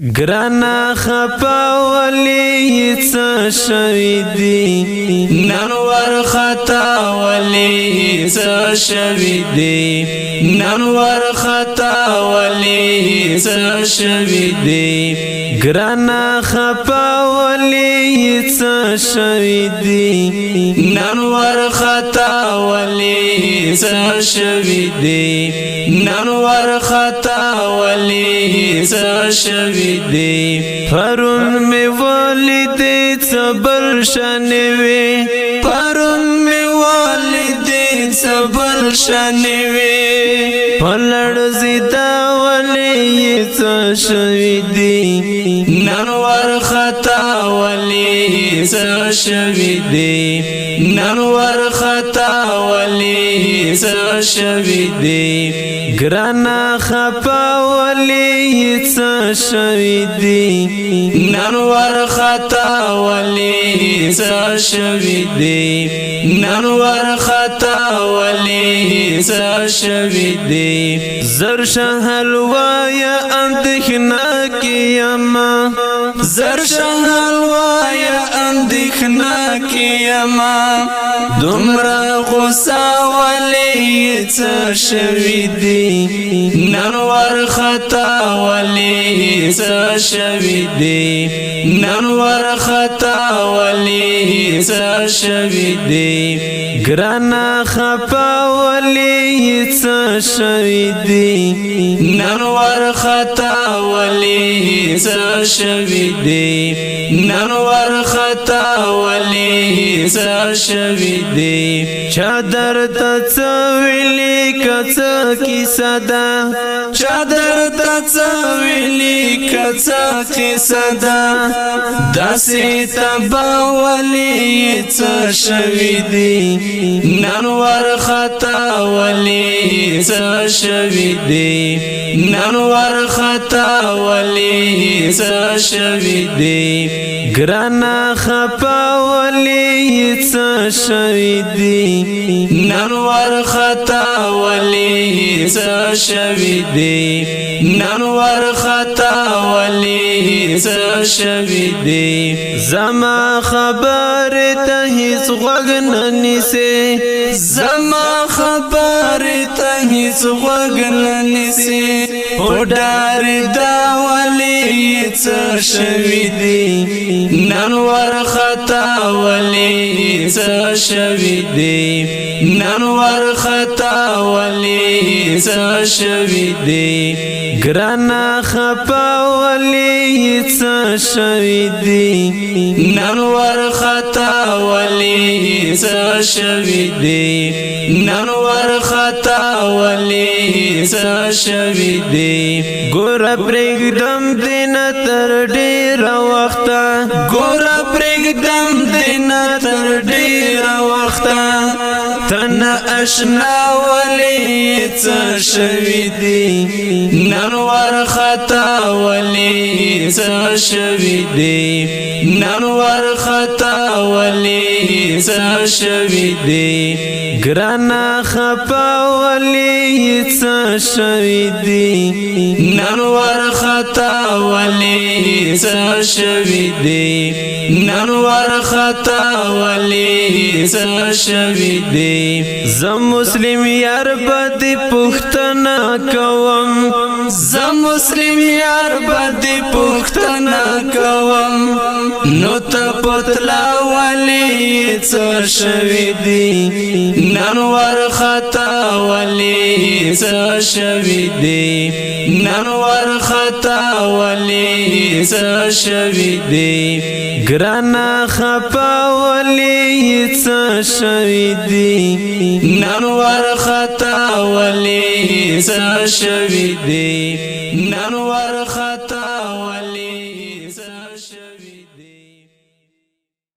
گرانا خپا ولی څه شوی دی نن ور خطا ولی څه شوی دی نن ور خطا ولی څه شوی دی گرانا خپا ولی څه شوی دی نن ور خطا ولی څه شوی دی نن ور خطا ولی څه شوی دی پرون می والدې صبر شنوي پرون می والدې صبر شنوي پلړ زیدا ولې څه شوی دی نن ور خطا ولې څه شوی دی نن ور خطا ولې څه شوی دی گرانا خپا ولی څه شوی دی نن ور خطا ولی څه شوی دی نن ور خطا ولی څه شوی دی زرشه حلوایا اندېښنه کیما زرشه حلوایا اندېښنه کیما دومره غوسه ولی څه شوی دی نن ور خطا ولی څه شوی دی نن ور خطا ولی څه شوی دی گرانا خپا ولی څه شوی دی نن ور خطا ولی څه شوی دی نن ور خطا ولی څه شوی دی چادر ته څه ویلی کڅ کی صدا چادر ته څه ویلی کڅ کی صدا داسې تبا ولی څه شوی دی نن ور خطا ولی څه شوی دی نن ور خطا ولی څه شوی دی گرانا خپا ولی څه شوی دی نن ور خطا ولی څه شوی دی نن ور خطا ولی څه شوی دی زما خبر ته هیڅ غوږ نه نیسي زما خبر ته هیڅ غوږ نه نیسي وډار دا ولی څه شوی دی نن ور خطا ولی څه شوی دی نن ور خطا ولی څه شوی دی گرانا خپا ولی څه شوی دی نن ور خطا ولی څه شوی دی نن ور خطا ولی څه شوی دی ګور پرېږدم دین تر ډیر وخت ګور پرېږدم دین تر ډیر وخت تن اشنا ولی څه شوی دی نن ور خطا ولی څه شوی دی نن ور خطا ولی څه شوی دی گرانا خپا ولی څه شوی دی نن ور خطا ولی څه شوی دی نن ور خطا ولی څه شوی دی زم مسلم یار بدی پښتنه کوم زم مسلم یار بدی پښتنه کوم نو ته پتلا ولی څه شوی دی نن ور خطا ولی څه شوی دی نن ور خطا ولی څه شوی دی گرانا خپا ولی څه شوی دی نن ور خطا ولی څه شوی دی نن ور